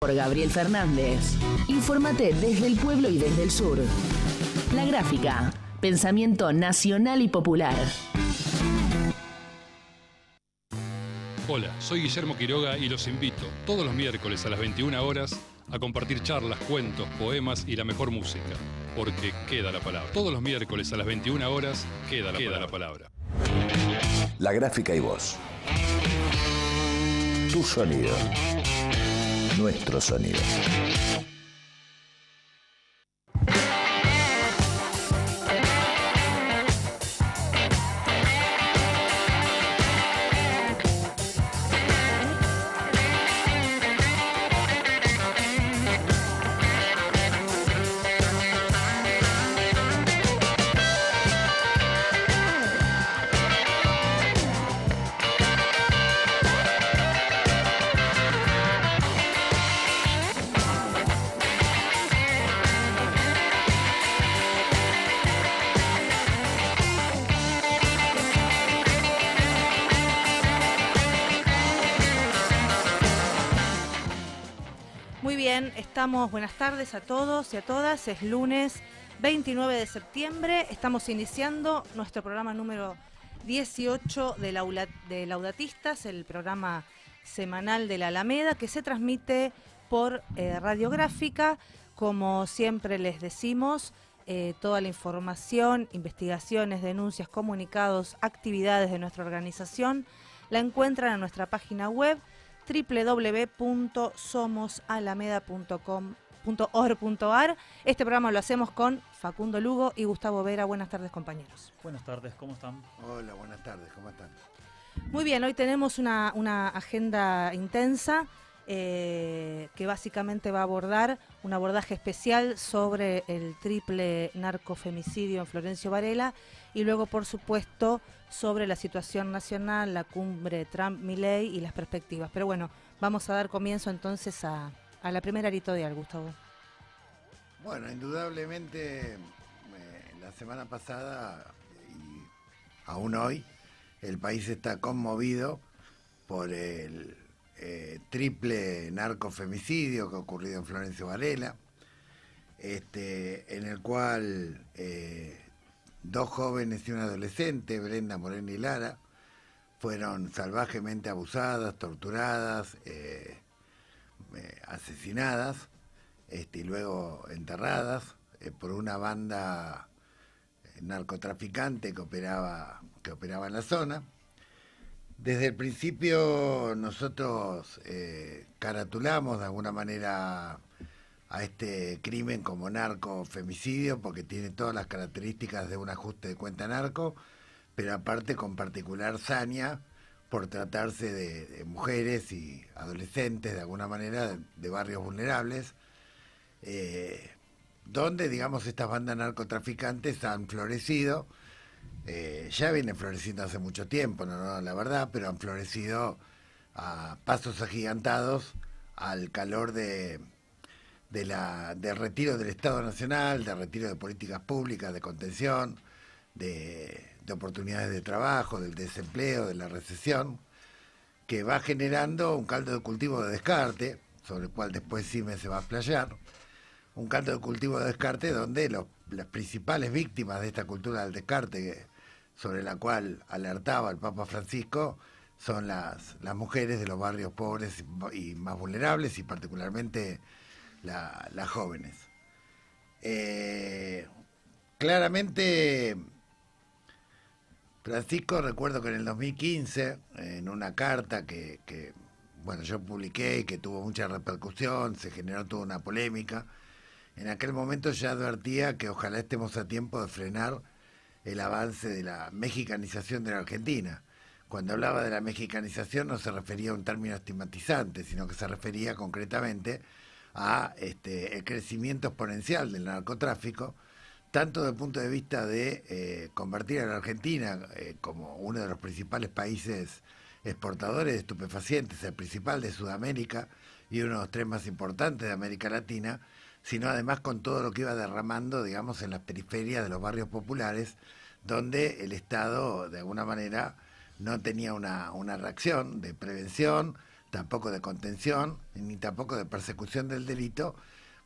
Por Gabriel Fernández. Infórmate desde el pueblo y desde el sur. La Gráfica, pensamiento nacional y popular. Hola, soy Guillermo Quiroga y los invito todos los miércoles a las 21 horas a compartir charlas, cuentos, poemas y la mejor música, porque queda la palabra. Todos los miércoles a las 21 horas queda la palabra. La Gráfica y vos. Tu sonido. Nuestro sonido. Buenas tardes a todos y a todas. Es lunes 29 de septiembre. Estamos iniciando nuestro programa número 18 de Laudatistas, el programa semanal de la Alameda, que se transmite por Radiográfica. Como siempre les decimos, toda la información, investigaciones, denuncias, comunicados, actividades de nuestra organización la encuentran en nuestra página web www.somosalameda.com.org.ar. Este programa lo hacemos con Facundo Lugo y Gustavo Vera. Buenas tardes, compañeros. Buenas tardes, ¿cómo están? Hola, buenas tardes, ¿cómo están? Muy bien, hoy tenemos una agenda intensa que básicamente va a abordar un abordaje especial sobre el triple narcofemicidio en Florencio Varela y luego, por supuesto, sobre la situación nacional, la cumbre Trump-Milei y las perspectivas. Pero bueno, vamos a dar comienzo entonces a la primera editorial, Gustavo. Bueno, indudablemente la semana pasada y aún hoy el país está conmovido por el triple narcofemicidio que ha ocurrido en Florencio Varela, en el cual dos jóvenes y un adolescente, Brenda Moreno y Lara, fueron salvajemente abusadas, torturadas, asesinadas y luego enterradas por una banda narcotraficante que operaba en la zona. Desde el principio nosotros caratulamos de alguna manera a este crimen como narcofemicidio porque tiene todas las características de un ajuste de cuenta narco, pero aparte con particular saña por tratarse de mujeres y adolescentes de alguna manera de barrios vulnerables, donde digamos estas bandas narcotraficantes han florecido. Ya vienen floreciendo hace mucho tiempo, no, la verdad, pero han florecido a pasos agigantados al calor del retiro del Estado Nacional, del retiro de políticas públicas, de contención, de oportunidades de trabajo, del desempleo, de la recesión, que va generando un caldo de cultivo de descarte, sobre el cual después Sime se va a explayar, un caldo de cultivo de descarte donde las principales víctimas de esta cultura del descarte, sobre la cual alertaba el Papa Francisco, son las mujeres de los barrios pobres y más vulnerables, y particularmente las jóvenes. Claramente, Francisco, recuerdo que en el 2015, en una carta que yo publiqué y que tuvo mucha repercusión, se generó toda una polémica, en aquel momento ya advertía que ojalá estemos a tiempo de frenar el avance de la mexicanización de la Argentina. Cuando hablaba de la mexicanización no se refería a un término estigmatizante, sino que se refería concretamente a el crecimiento exponencial del narcotráfico, tanto desde el punto de vista de convertir a la Argentina como uno de los principales países exportadores de estupefacientes, el principal de Sudamérica y uno de los tres más importantes de América Latina, sino además con todo lo que iba derramando, digamos, en las periferias de los barrios populares, donde el Estado, de alguna manera, no tenía una reacción de prevención, tampoco de contención, ni tampoco de persecución del delito,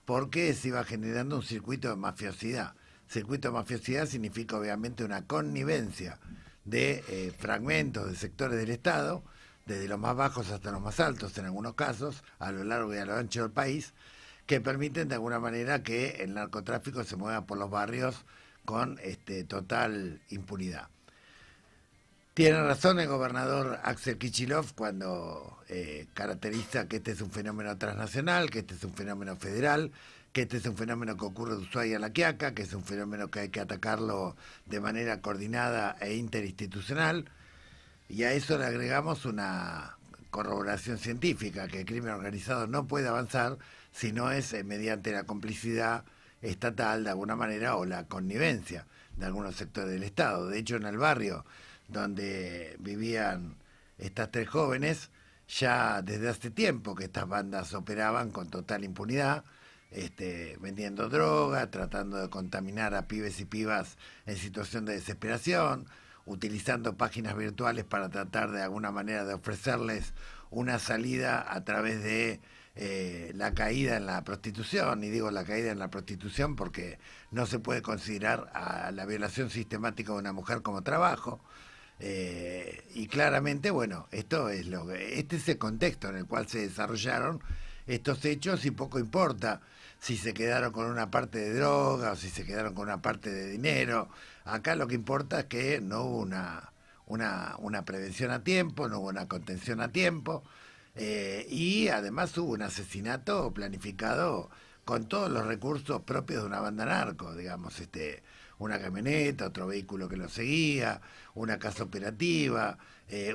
porque se iba generando un circuito de mafiosidad. Circuito de mafiosidad significa obviamente una connivencia de fragmentos de sectores del Estado, desde los más bajos hasta los más altos en algunos casos, a lo largo y a lo ancho del país, que permiten de alguna manera que el narcotráfico se mueva por los barrios con total impunidad. Tiene razón el gobernador Axel Kicillof cuando caracteriza que este es un fenómeno transnacional, que este es un fenómeno federal, que este es un fenómeno que ocurre de Ushuaia a La Quiaca, que es un fenómeno que hay que atacarlo de manera coordinada e interinstitucional, y a eso le agregamos una corroboración científica, que el crimen organizado no puede avanzar si no es mediante la complicidad estatal de alguna manera o la connivencia de algunos sectores del Estado. De hecho, en el barrio donde vivían estas tres jóvenes, ya desde hace tiempo que estas bandas operaban con total impunidad, vendiendo droga, tratando de contaminar a pibes y pibas en situación de desesperación, utilizando páginas virtuales para tratar de alguna manera de ofrecerles una salida a través de la caída en la prostitución. Y digo la caída en la prostitución porque no se puede considerar a la violación sistemática de una mujer como trabajo. Y claramente, bueno, este es el contexto en el cual se desarrollaron estos hechos, y poco importa si se quedaron con una parte de droga o si se quedaron con una parte de dinero. Acá lo que importa es que no hubo una prevención a tiempo, no hubo una contención a tiempo, y además hubo un asesinato planificado con todos los recursos propios de una banda narco, digamos, una camioneta, otro vehículo que lo seguía, una casa operativa,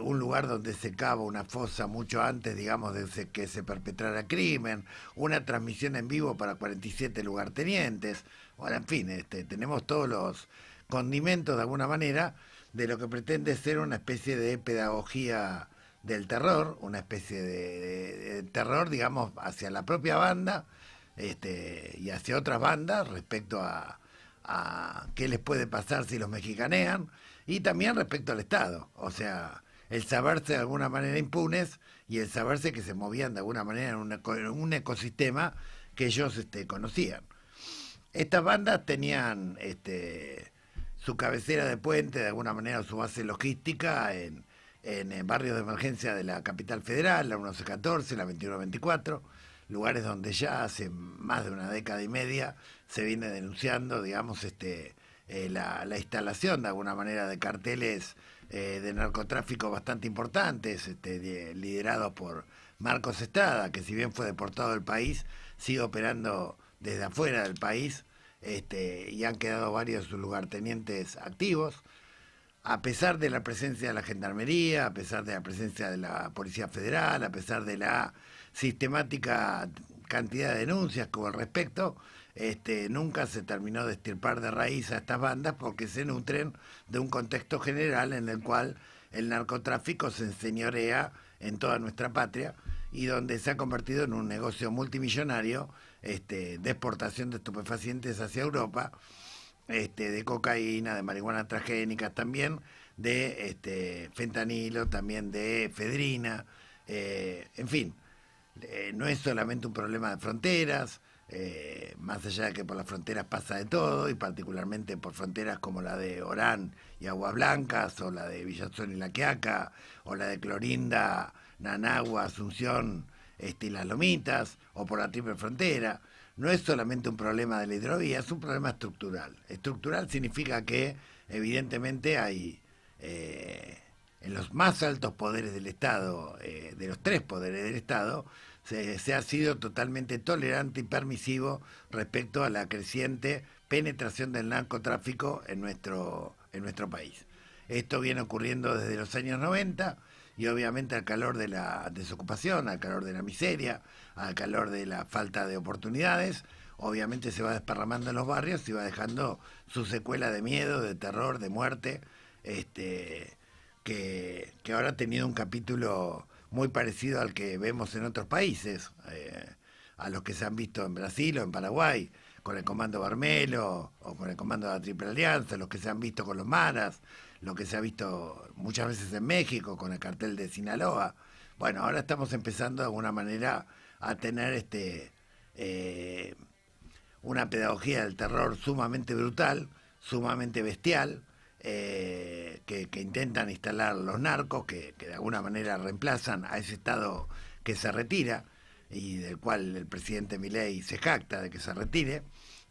un lugar donde se cava una fosa mucho antes, digamos, de que se perpetrara crimen, una transmisión en vivo para 47 lugartenientes. Bueno, en fin, tenemos todos los condimentos de alguna manera de lo que pretende ser una especie de pedagogía del terror, una especie de terror, digamos, hacia la propia banda y hacia otras bandas respecto a qué les puede pasar si los mexicanean, y también respecto al Estado, o sea, el saberse de alguna manera impunes y el saberse que se movían de alguna manera en un ecosistema que ellos conocían. Estas bandas tenían su cabecera de puente, de alguna manera su base logística en barrios de emergencia de la capital federal, la 1114, la 2124, lugares donde ya hace más de una década y media se viene denunciando, digamos, la instalación de alguna manera de carteles de narcotráfico bastante importantes, liderados por Marcos Estrada, que si bien fue deportado del país, sigue operando desde afuera del país, y han quedado varios de sus lugartenientes activos. A pesar de la presencia de la Gendarmería, a pesar de la presencia de la Policía Federal, a pesar de la sistemática cantidad de denuncias como al respecto, nunca se terminó de extirpar de raíz a estas bandas porque se nutren de un contexto general en el cual el narcotráfico se enseñorea en toda nuestra patria y donde se ha convertido en un negocio multimillonario de exportación de estupefacientes hacia Europa, de cocaína, de marihuana transgénica también, de fentanilo, también de efedrina, en fin, no es solamente un problema de fronteras, más allá de que por las fronteras pasa de todo, y particularmente por fronteras como la de Orán y Aguas Blancas, o la de Villazón y La Quiaca, o la de Clorinda, Nanagua, Asunción y Las Lomitas, o por la triple frontera. No es solamente un problema de la hidrovía, es un problema estructural. Estructural significa que evidentemente hay en los más altos poderes del Estado, de los tres poderes del Estado, se ha sido totalmente tolerante y permisivo respecto a la creciente penetración del narcotráfico en nuestro país. Esto viene ocurriendo desde los años 90 y obviamente al calor de la desocupación, al calor de la miseria, al calor de la falta de oportunidades, obviamente se va desparramando en los barrios y va dejando su secuela de miedo, de terror, de muerte, que ahora ha tenido un capítulo muy parecido al que vemos en otros países, a los que se han visto en Brasil o en Paraguay, con el Comando Barmelo o con el Comando de la Triple Alianza, los que se han visto con los Maras, lo que se ha visto muchas veces en México con el cartel de Sinaloa. Bueno, ahora estamos empezando de alguna manera a tener una pedagogía del terror sumamente brutal, sumamente bestial, que intentan instalar los narcos, que de alguna manera reemplazan a ese Estado que se retira y del cual el presidente Milei se jacta de que se retire.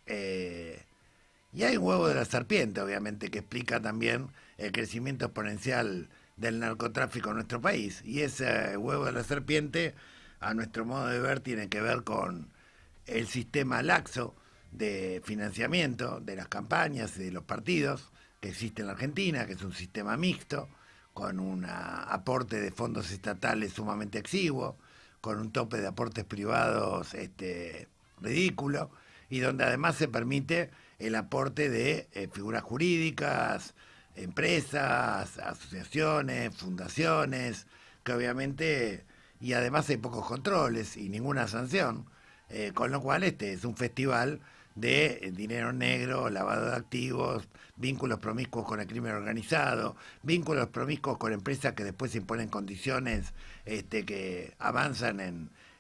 Y hay un huevo de la serpiente, obviamente, que explica también el crecimiento exponencial del narcotráfico en nuestro país. Y ese huevo de la serpiente, a nuestro modo de ver, tiene que ver con el sistema laxo de financiamiento de las campañas y de los partidos que existe en la Argentina, que es un sistema mixto, con un aporte de fondos estatales sumamente exiguo, con un tope de aportes privados ridículo, y donde además se permite el aporte de figuras jurídicas, empresas, asociaciones, fundaciones, que obviamente, y además hay pocos controles y ninguna sanción, con lo cual es un festival de dinero negro, lavado de activos, vínculos promiscuos con el crimen organizado, vínculos promiscuos con empresas que después imponen condiciones que avanzan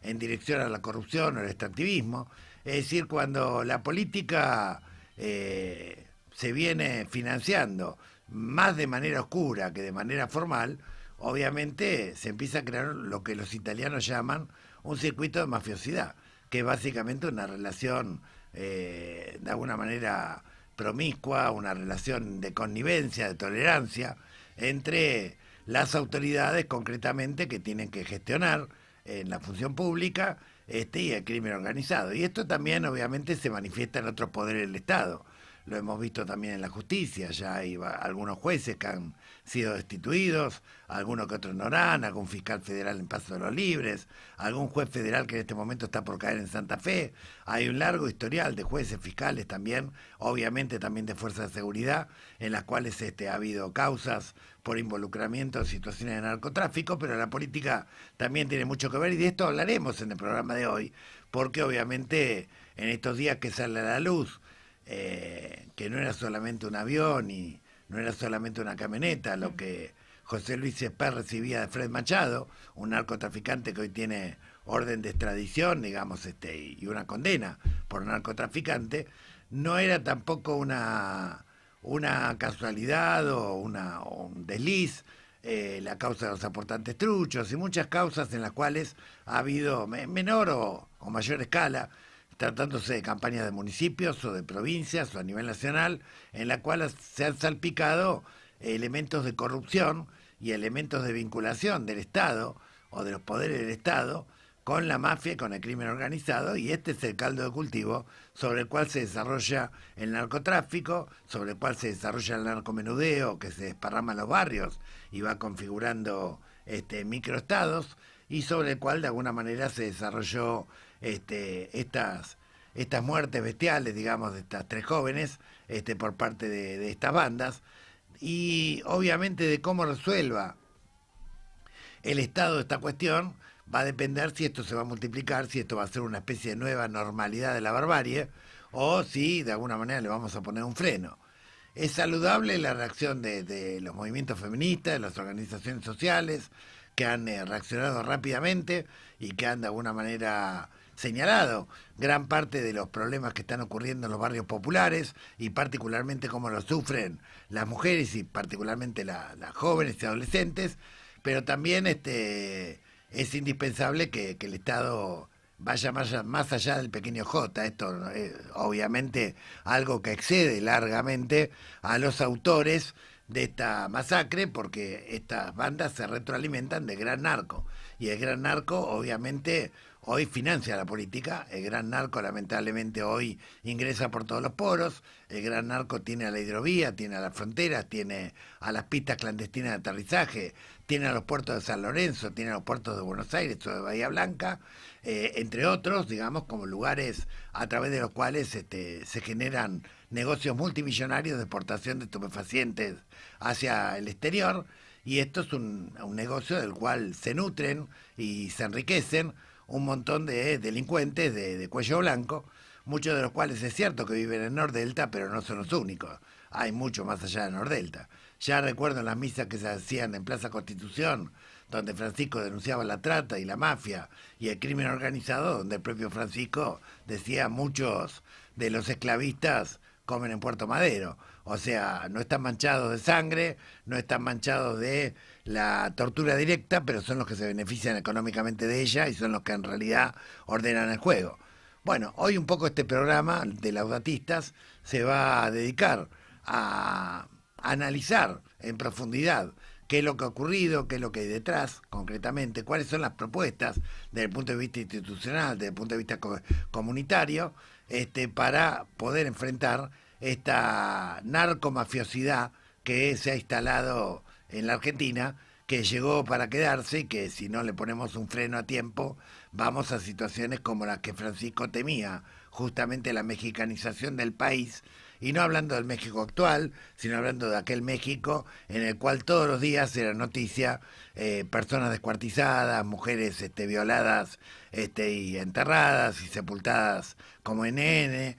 en dirección a la corrupción o el extractivismo. Es decir, cuando la política se viene financiando más de manera oscura que de manera formal, obviamente se empieza a crear lo que los italianos llaman un circuito de mafiosidad, que es básicamente una relación de alguna manera promiscua, una relación de connivencia, de tolerancia entre las autoridades concretamente que tienen que gestionar en la función pública y el crimen organizado. Y esto también obviamente se manifiesta en otros poderes del Estado. Lo hemos visto también en la justicia, ya hay algunos jueces que han sido destituidos, algunos que otros no harán, algún fiscal federal en Paso de los Libres, algún juez federal que en este momento está por caer en Santa Fe. Hay un largo historial de jueces fiscales también, obviamente también de fuerzas de seguridad, en las cuales ha habido causas por involucramiento en situaciones de narcotráfico, pero la política también tiene mucho que ver, y de esto hablaremos en el programa de hoy, porque obviamente en estos días que sale a la luz que no era solamente un avión y no era solamente una camioneta, lo que José Luis Esper recibía de Fred Machado, un narcotraficante que hoy tiene orden de extradición, digamos, y una condena por narcotraficante, no era tampoco una casualidad o un desliz, la causa de los aportantes truchos y muchas causas en las cuales ha habido menor o mayor escala, tratándose de campañas de municipios o de provincias o a nivel nacional, en la cual se han salpicado elementos de corrupción y elementos de vinculación del Estado o de los poderes del Estado con la mafia y con el crimen organizado, y este es el caldo de cultivo sobre el cual se desarrolla el narcotráfico, sobre el cual se desarrolla el narcomenudeo que se desparrama en los barrios y va configurando microestados, y sobre el cual de alguna manera se desarrolló estas muertes bestiales, digamos, de estas tres jóvenes por parte de estas bandas. Y obviamente de cómo resuelva el Estado esta cuestión va a depender si esto se va a multiplicar, si esto va a ser una especie de nueva normalidad de la barbarie, o si de alguna manera le vamos a poner un freno. Es saludable la reacción de los movimientos feministas, de las organizaciones sociales, que han reaccionado rápidamente y que han de alguna manera señalado gran parte de los problemas que están ocurriendo en los barrios populares, y particularmente cómo lo sufren las mujeres y particularmente las jóvenes y adolescentes, pero también es indispensable que el Estado vaya más allá del pequeño J. Esto es obviamente algo que excede largamente a los autores de esta masacre, porque estas bandas se retroalimentan del gran narco, y el gran narco obviamente hoy financia la política. El gran narco lamentablemente hoy ingresa por todos los poros. El gran narco tiene a la hidrovía, tiene a las fronteras, tiene a las pistas clandestinas de aterrizaje, tiene a los puertos de San Lorenzo, tiene a los puertos de Buenos Aires o de Bahía Blanca, entre otros, digamos, como lugares a través de los cuales se generan negocios multimillonarios de exportación de estupefacientes hacia el exterior, y esto es un negocio del cual se nutren y se enriquecen un montón de delincuentes de cuello blanco, muchos de los cuales es cierto que viven en Nordelta, pero no son los únicos. Hay mucho más allá de Nordelta. Ya recuerdo en las misas que se hacían en Plaza Constitución, donde Francisco denunciaba la trata y la mafia y el crimen organizado, donde el propio Francisco decía muchos de los esclavistas comen en Puerto Madero. O sea, no están manchados de sangre, no están manchados de la tortura directa, pero son los que se benefician económicamente de ella y son los que en realidad ordenan el juego. Bueno, hoy un poco este programa de Laudatistas se va a dedicar a analizar en profundidad qué es lo que ha ocurrido, qué es lo que hay detrás, concretamente, cuáles son las propuestas desde el punto de vista institucional, desde el punto de vista comunitario, para poder enfrentar esta narcomafiosidad que se ha instalado en la Argentina, que llegó para quedarse y que si no le ponemos un freno a tiempo, vamos a situaciones como las que Francisco temía, justamente la mexicanización del país, y no hablando del México actual, sino hablando de aquel México en el cual todos los días era noticia personas descuartizadas, mujeres violadas y enterradas y sepultadas como NN,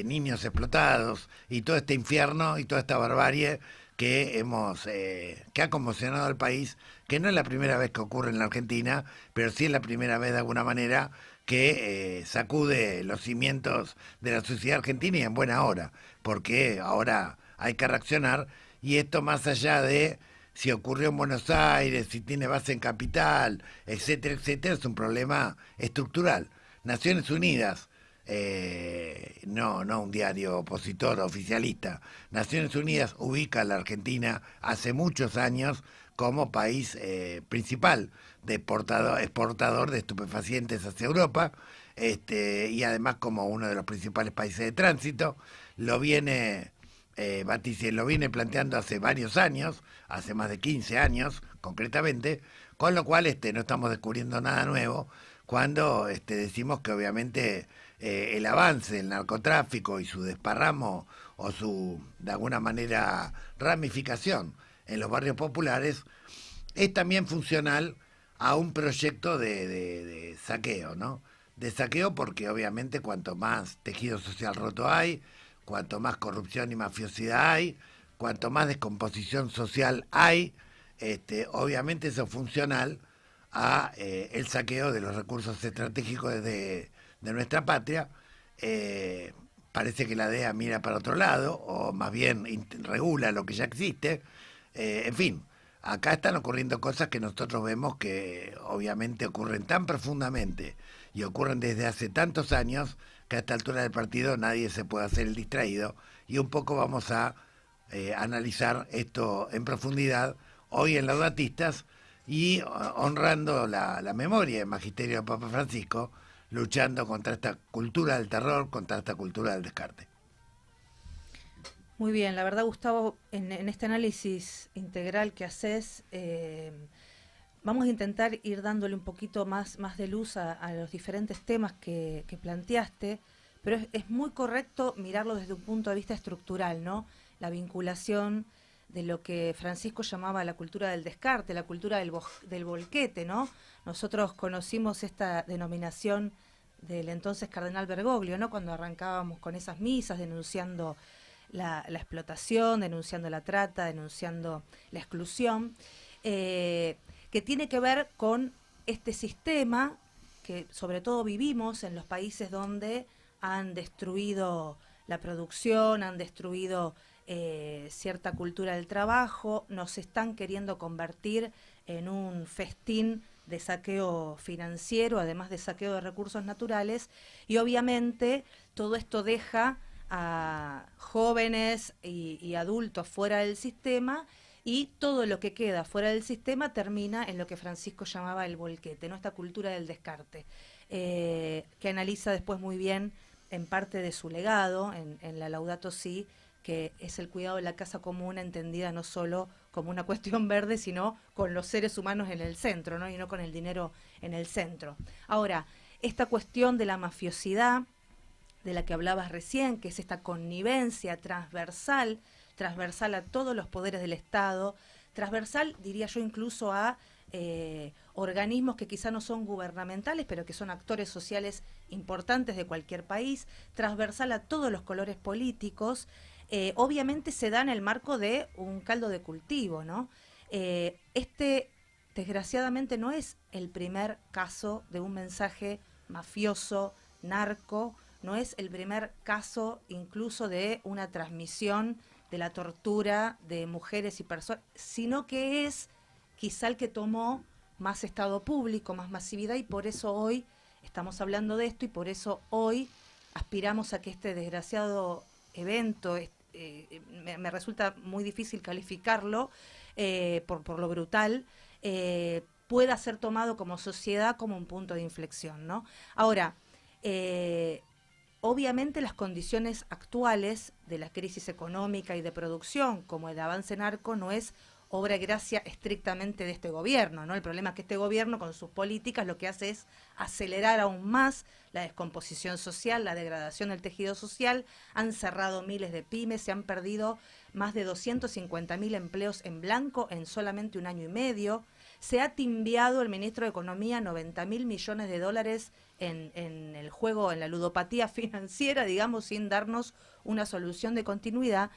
niños explotados, y todo este infierno y toda esta barbarie que ha conmocionado al país, que no es la primera vez que ocurre en la Argentina, pero sí es la primera vez de alguna manera que sacude los cimientos de la sociedad argentina y en buena hora, porque ahora hay que reaccionar, y esto más allá de si ocurrió en Buenos Aires, si tiene base en Capital, etcétera, etcétera, es un problema estructural. Naciones Unidas, no un diario opositor oficialista, Naciones Unidas ubica a la Argentina hace muchos años como país principal de exportador de estupefacientes hacia Europa, y además como uno de los principales países de tránsito. Lo viene lo viene planteando hace varios años, hace más de 15 años concretamente, con lo cual no estamos descubriendo nada nuevo cuando decimos que obviamente el avance del narcotráfico y su desparramo o su, de alguna manera, ramificación en los barrios populares es también funcional a un proyecto de saqueo, ¿no? De saqueo, porque obviamente cuanto más tejido social roto hay, cuanto más corrupción y mafiosidad hay, cuanto más descomposición social hay, obviamente eso es funcional a el saqueo de los recursos estratégicos de nuestra patria. Parece que la DEA mira para otro lado, o más bien regula lo que ya existe. En fin, acá están ocurriendo cosas que nosotros vemos que obviamente ocurren tan profundamente y ocurren desde hace tantos años que a esta altura del partido nadie se puede hacer el distraído, y un poco vamos a analizar esto en profundidad hoy en Laudatistas y honrando la memoria del magisterio de Papa Francisco, luchando contra esta cultura del terror, contra esta cultura del descarte. Muy bien, la verdad, Gustavo, en este análisis integral que haces, vamos a intentar ir dándole un poquito más de luz a los diferentes temas que planteaste, pero es muy correcto mirarlo desde un punto de vista estructural, ¿no? La vinculación de lo que Francisco llamaba la cultura del descarte, la cultura del volquete, ¿no? Nosotros conocimos esta denominación del entonces cardenal Bergoglio, ¿no? Cuando arrancábamos con esas misas denunciando la explotación, denunciando la trata, denunciando la exclusión, que tiene que ver con este sistema que sobre todo vivimos en los países donde han destruido la producción, han destruido cierta cultura del trabajo, nos están queriendo convertir en un festín de saqueo financiero, además de saqueo de recursos naturales, y obviamente todo esto deja a jóvenes y adultos fuera del sistema, y todo lo que queda fuera del sistema termina en lo que Francisco llamaba el volquete, ¿no? Esta cultura del descarte, que analiza después muy bien en parte de su legado, en la Laudato Si, que es el cuidado de la casa común, entendida no solo como una cuestión verde, sino con los seres humanos en el centro, ¿no? Y no con el dinero en el centro. Ahora, esta cuestión de la mafiosidad, de la que hablabas recién, que es esta connivencia transversal a todos los poderes del Estado, transversal, diría yo, incluso a organismos que quizá no son gubernamentales, pero que son actores sociales importantes de cualquier país, transversal a todos los colores políticos, obviamente se da en el marco de un caldo de cultivo, ¿no? Este desgraciadamente no es el primer caso de un mensaje mafioso, narco, no es el primer caso incluso de una transmisión de la tortura de mujeres y personas, sino que es quizá el que tomó más estado público, más masividad, y por eso hoy estamos hablando de esto y por eso hoy aspiramos a que este desgraciado evento, me resulta muy difícil calificarlo por lo brutal, pueda ser tomado como sociedad como un punto de inflexión, ¿no? Ahora, obviamente las condiciones actuales de la crisis económica y de producción, como el avance narco, no es obra y gracia estrictamente de este gobierno, ¿no? El problema es que este gobierno con sus políticas lo que hace es acelerar aún más la descomposición social, la degradación del tejido social, han cerrado miles de pymes, se han perdido más de 250.000 empleos en blanco en solamente un año y medio, se ha timbiado el ministro de Economía 90.000 millones de dólares en el juego, en la ludopatía financiera, digamos, sin darnos una solución de continuidad.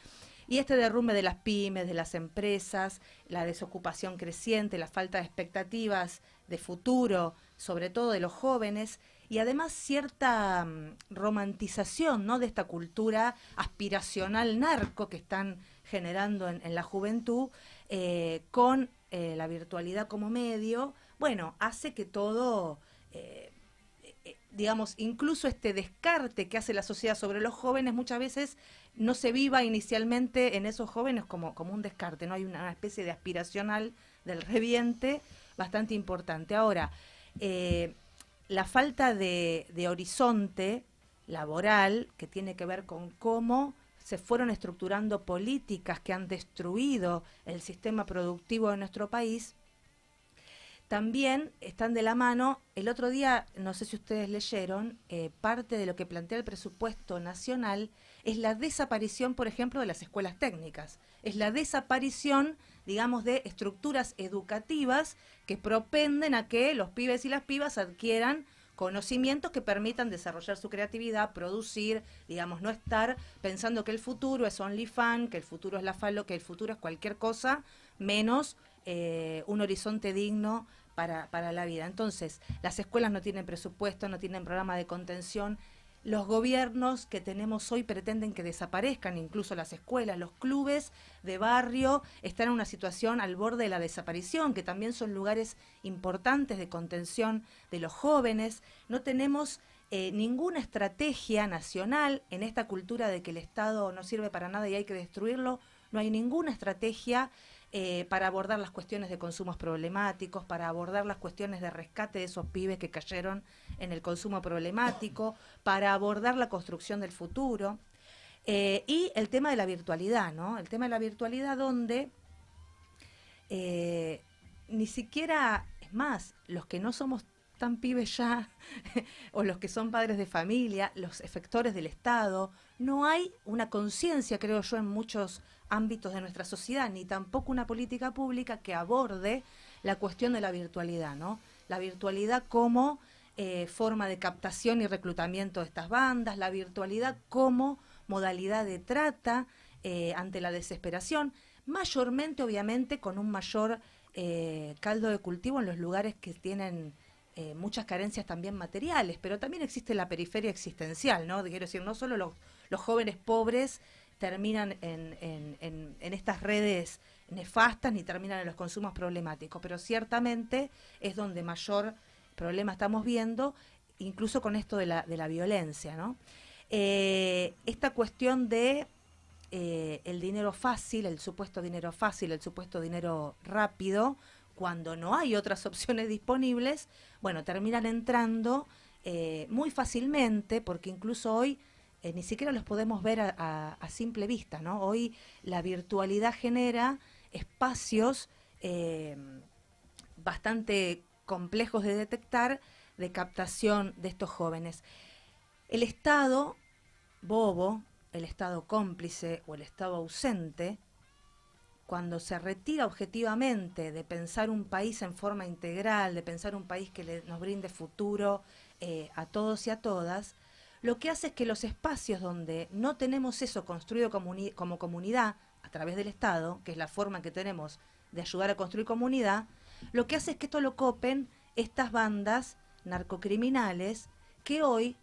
Y este derrumbe de las pymes, de las empresas, la desocupación creciente, la falta de expectativas de futuro, sobre todo de los jóvenes, y además cierta romantización, ¿no?, de esta cultura aspiracional narco que están generando en la juventud, con la virtualidad como medio, bueno, hace que todo... digamos, incluso este descarte que hace la sociedad sobre los jóvenes muchas veces no se viva inicialmente en esos jóvenes como un descarte, ¿no? Hay una especie de aspiracional del reviente bastante importante. Ahora, la falta de horizonte laboral, que tiene que ver con cómo se fueron estructurando políticas que han destruido el sistema productivo de nuestro país, también están de la mano. El otro día, no sé si ustedes leyeron, parte de lo que plantea el presupuesto nacional es la desaparición, por ejemplo, de las escuelas técnicas. Es la desaparición, digamos, de estructuras educativas que propenden a que los pibes y las pibas adquieran conocimientos que permitan desarrollar su creatividad, producir, digamos, no estar pensando que el futuro es OnlyFans, que el futuro es la falo, que el futuro es cualquier cosa, menos un horizonte digno para la vida. Entonces, las escuelas no tienen presupuesto, no tienen programa de contención. Los gobiernos que tenemos hoy pretenden que desaparezcan incluso las escuelas, los clubes de barrio están en una situación al borde de la desaparición, que también son lugares importantes de contención de los jóvenes. No tenemos ninguna estrategia nacional en esta cultura de que el Estado no sirve para nada y hay que destruirlo. No hay ninguna estrategia para abordar las cuestiones de consumos problemáticos, para abordar las cuestiones de rescate de esos pibes que cayeron en el consumo problemático, para abordar la construcción del futuro. Y el tema de la virtualidad, ¿no? El tema de la virtualidad donde ni siquiera, es más, los que no somos tan pibes ya, o los que son padres de familia, los efectores del Estado, no hay una conciencia, creo yo, en muchos ámbitos de nuestra sociedad, ni tampoco una política pública que aborde la cuestión de la virtualidad, ¿no? La virtualidad como forma de captación y reclutamiento de estas bandas, la virtualidad como modalidad de trata ante la desesperación, mayormente, obviamente, con un mayor caldo de cultivo en los lugares que tienen muchas carencias también materiales, pero también existe la periferia existencial, ¿no? Quiero decir, no solo los jóvenes pobres terminan en estas redes nefastas ni terminan en los consumos problemáticos, pero ciertamente es donde mayor problema estamos viendo, incluso con esto de la violencia, ¿no? Esta cuestión de el dinero fácil, el supuesto dinero fácil, el supuesto dinero rápido, cuando no hay otras opciones disponibles, bueno, terminan entrando muy fácilmente, porque incluso hoy ni siquiera los podemos ver a simple vista, ¿no? Hoy la virtualidad genera espacios bastante complejos de detectar, de captación de estos jóvenes. El Estado bobo, el Estado cómplice o el Estado ausente, cuando se retira objetivamente de pensar un país en forma integral, de pensar un país que nos brinde futuro a todos y a todas, lo que hace es que los espacios donde no tenemos eso construido como comunidad a través del Estado, que es la forma que tenemos de ayudar a construir comunidad, lo que hace es que esto lo copen estas bandas narcocriminales que hoy,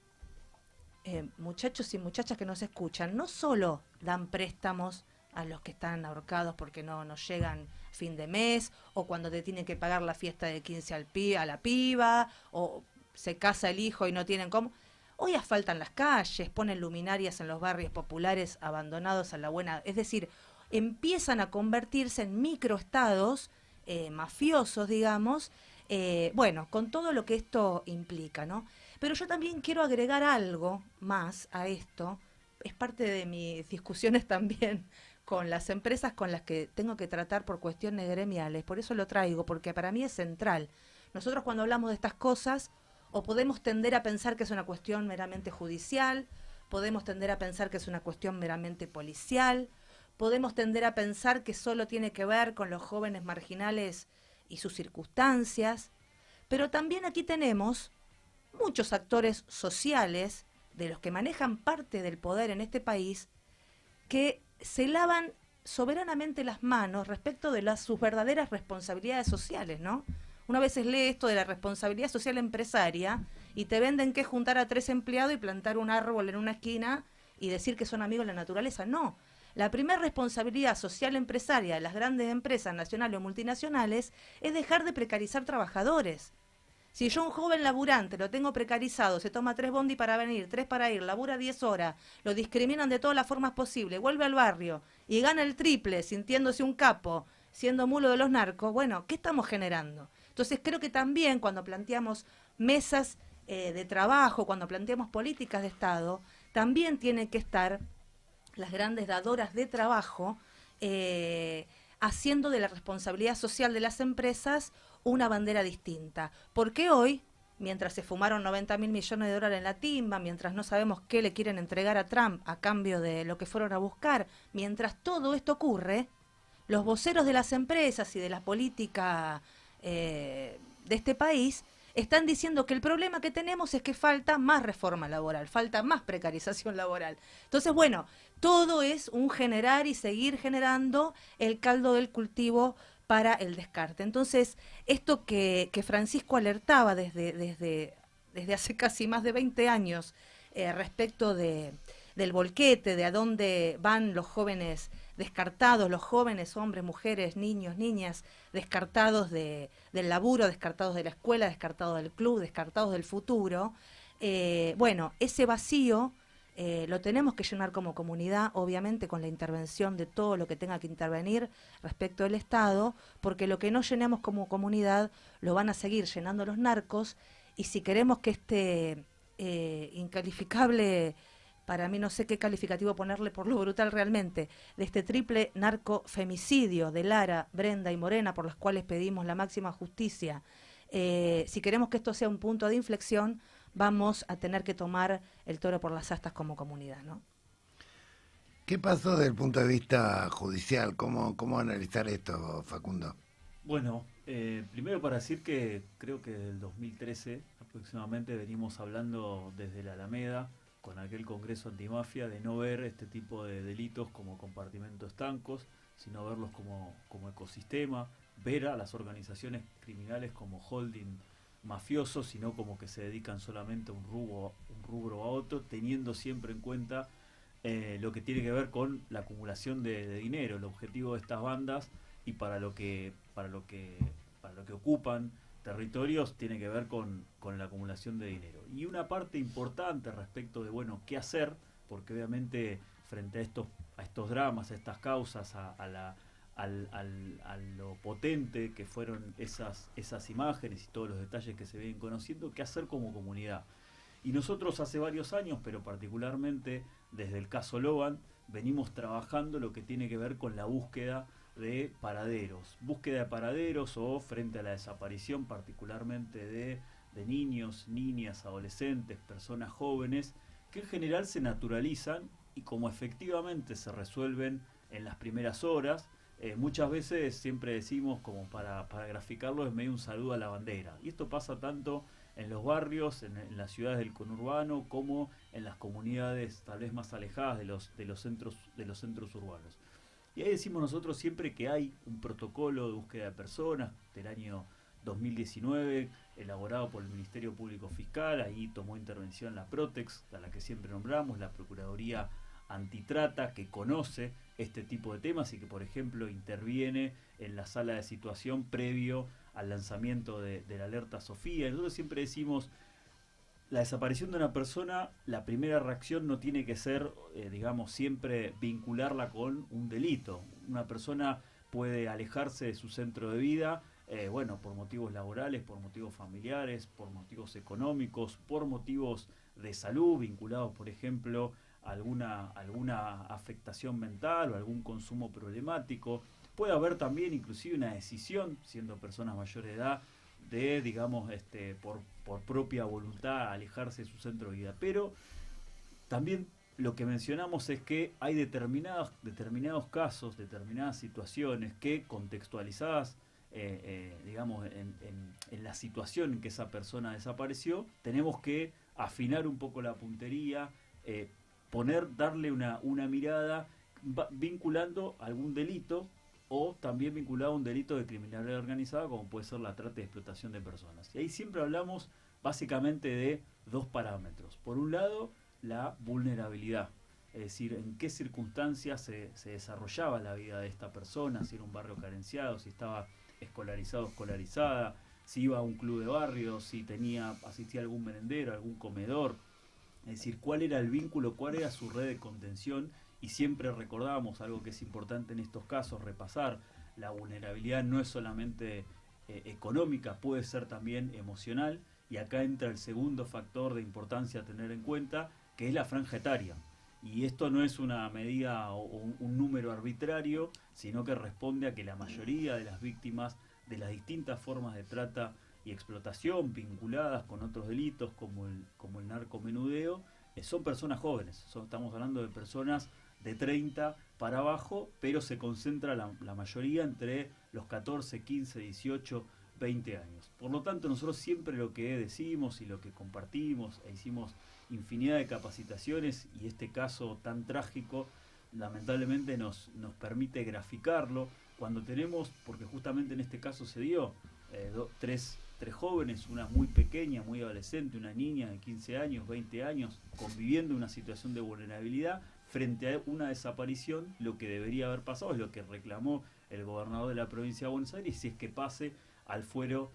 muchachos y muchachas que nos escuchan, no solo dan préstamos a los que están ahorcados porque no llegan fin de mes, o cuando te tienen que pagar la fiesta de 15 a la piba, o se casa el hijo y no tienen cómo. Hoy asfaltan las calles, ponen luminarias en los barrios populares abandonados a la buena. Es decir, empiezan a convertirse en microestados mafiosos, digamos, bueno, con todo lo que esto implica, ¿no? Pero yo también quiero agregar algo más a esto, es parte de mis discusiones también con las empresas con las que tengo que tratar por cuestiones gremiales, por eso lo traigo, porque para mí es central. Nosotros cuando hablamos de estas cosas, o podemos tender a pensar que es una cuestión meramente judicial, podemos tender a pensar que es una cuestión meramente policial, podemos tender a pensar que solo tiene que ver con los jóvenes marginales y sus circunstancias, pero también aquí tenemos muchos actores sociales de los que manejan parte del poder en este país que se lavan soberanamente las manos respecto de sus verdaderas responsabilidades sociales, ¿no? Una vez lee esto de la responsabilidad social empresaria y te venden que es juntar a 3 empleados y plantar un árbol en una esquina y decir que son amigos de la naturaleza. No. La primera responsabilidad social empresaria de las grandes empresas nacionales o multinacionales es dejar de precarizar trabajadores. Si yo un joven laburante lo tengo precarizado, se toma 3 bondi para venir, 3 para ir, labura 10 horas, lo discriminan de todas las formas posibles, vuelve al barrio y gana el triple sintiéndose un capo, siendo mulo de los narcos, bueno, ¿qué estamos generando? Entonces creo que también cuando planteamos mesas de trabajo, cuando planteamos políticas de Estado, también tienen que estar las grandes dadoras de trabajo haciendo de la responsabilidad social de las empresas una bandera distinta. Porque hoy, mientras se fumaron 90.000 millones de dólares en la timba, mientras no sabemos qué le quieren entregar a Trump a cambio de lo que fueron a buscar, mientras todo esto ocurre, los voceros de las empresas y de la política de este país están diciendo que el problema que tenemos es que falta más reforma laboral, falta más precarización laboral. Entonces, bueno, todo es un generar y seguir generando el caldo del cultivo para el descarte. Entonces, esto que Francisco alertaba desde hace casi más de 20 años respecto del volquete, de a dónde van los jóvenes descartados, los jóvenes, hombres, mujeres, niños, niñas, descartados del laburo, descartados de la escuela, descartados del club, descartados del futuro. Bueno, ese vacío lo tenemos que llenar como comunidad, obviamente con la intervención de todo lo que tenga que intervenir respecto del Estado, porque lo que no llenemos como comunidad lo van a seguir llenando los narcos, y si queremos que este incalificable, para mí no sé qué calificativo ponerle por lo brutal realmente, de este triple narcofemicidio de Lara, Brenda y Morena, por los cuales pedimos la máxima justicia, si queremos que esto sea un punto de inflexión, vamos a tener que tomar el toro por las astas como comunidad, ¿no? ¿Qué pasó desde el punto de vista judicial? ¿Cómo analizar esto, Facundo? Bueno, primero para decir que creo que desde el 2013 aproximadamente venimos hablando desde la Alameda, con aquel Congreso Antimafia, de no ver este tipo de delitos como compartimentos estancos, sino verlos como ecosistema, ver a las organizaciones criminales como holding mafiosos, sino como que se dedican solamente a un rubro a otro, teniendo siempre en cuenta lo que tiene que ver con la acumulación de dinero, el objetivo de estas bandas y para lo que ocupan territorios tiene que ver con la acumulación de dinero. Y una parte importante respecto de, bueno, qué hacer, porque obviamente frente a estos dramas, a estas causas, a lo potente que fueron esas imágenes y todos los detalles que se vienen conociendo, qué hacer como comunidad. Y nosotros hace varios años, pero particularmente desde el caso Logan, venimos trabajando lo que tiene que ver con la búsqueda de paraderos o frente a la desaparición particularmente de niños, niñas, adolescentes, personas jóvenes, que en general se naturalizan y como efectivamente se resuelven en las primeras horas, muchas veces siempre decimos, como para graficarlo, es medio un saludo a la bandera. Y esto pasa tanto en los barrios, en las ciudades del conurbano, como en las comunidades tal vez más alejadas de los centros urbanos. Y ahí decimos nosotros siempre que hay un protocolo de búsqueda de personas del año 2019, elaborado por el Ministerio Público Fiscal. Ahí tomó intervención la Protex, a la que siempre nombramos, la Procuraduría Antitrata, que conoce este tipo de temas y que, por ejemplo, interviene en la sala de situación previo al lanzamiento de la alerta Sofía. Nosotros siempre decimos, la desaparición de una persona, la primera reacción no tiene que ser, digamos, siempre vincularla con un delito. Una persona puede alejarse de su centro de vida, bueno, por motivos laborales, por motivos familiares, por motivos económicos, por motivos de salud, vinculados, por ejemplo, a alguna afectación mental o algún consumo problemático. Puede haber también inclusive una decisión, siendo personas mayores de edad, de, digamos, por propia voluntad alejarse de su centro de vida. Pero también lo que mencionamos es que hay determinados casos, determinadas situaciones que, contextualizadas, digamos, en la situación en que esa persona desapareció, tenemos que afinar un poco la puntería, darle una mirada vinculando algún delito, o también vinculado a un delito de criminalidad organizada, como puede ser la trata y explotación de personas. Y ahí siempre hablamos básicamente de dos parámetros. Por un lado, la vulnerabilidad, es decir, en qué circunstancias se desarrollaba la vida de esta persona, si era un barrio carenciado, si estaba escolarizado o escolarizada, si iba a un club de barrio, si asistía a algún merendero, algún comedor. Es decir, cuál era el vínculo, cuál era su red de contención. Y siempre recordamos algo que es importante en estos casos, repasar: la vulnerabilidad no es solamente económica, puede ser también emocional, y acá entra el segundo factor de importancia a tener en cuenta, que es la franja etaria. Y esto no es una medida o un número arbitrario, sino que responde a que la mayoría de las víctimas de las distintas formas de trata y explotación vinculadas con otros delitos como el narcomenudeo son personas jóvenes. Estamos hablando de personas de 30 para abajo, pero se concentra la mayoría entre los 14, 15, 18, 20 años. Por lo tanto, nosotros siempre lo que decimos y lo que compartimos, hicimos infinidad de capacitaciones, y este caso tan trágico lamentablemente nos permite graficarlo, cuando tenemos, porque justamente en este caso se dio, tres jóvenes, una muy pequeña, muy adolescente, una niña de 15 años, 20 años, conviviendo en una situación de vulnerabilidad frente a una desaparición. Lo que debería haber pasado es lo que reclamó el gobernador de la provincia de Buenos Aires, si es que pase al fuero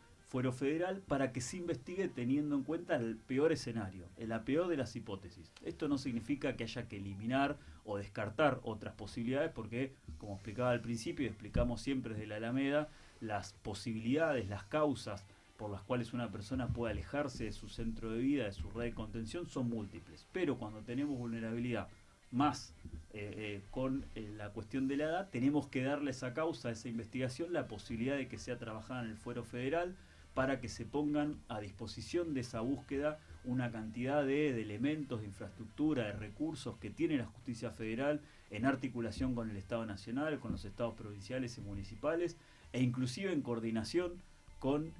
federal, para que se investigue teniendo en cuenta el peor escenario, la peor de las hipótesis. Esto no significa que haya que eliminar o descartar otras posibilidades, porque, como explicaba al principio y explicamos siempre desde la Alameda, las posibilidades, las causas por las cuales una persona puede alejarse de su centro de vida, de su red de contención, son múltiples. Pero cuando tenemos vulnerabilidad, más con la cuestión de la edad, tenemos que darle a esa causa, a esa investigación, la posibilidad de que sea trabajada en el fuero federal, para que se pongan a disposición de esa búsqueda una cantidad de elementos, de infraestructura, de recursos que tiene la justicia federal, en articulación con el Estado Nacional, con los estados provinciales y municipales, e inclusive en coordinación con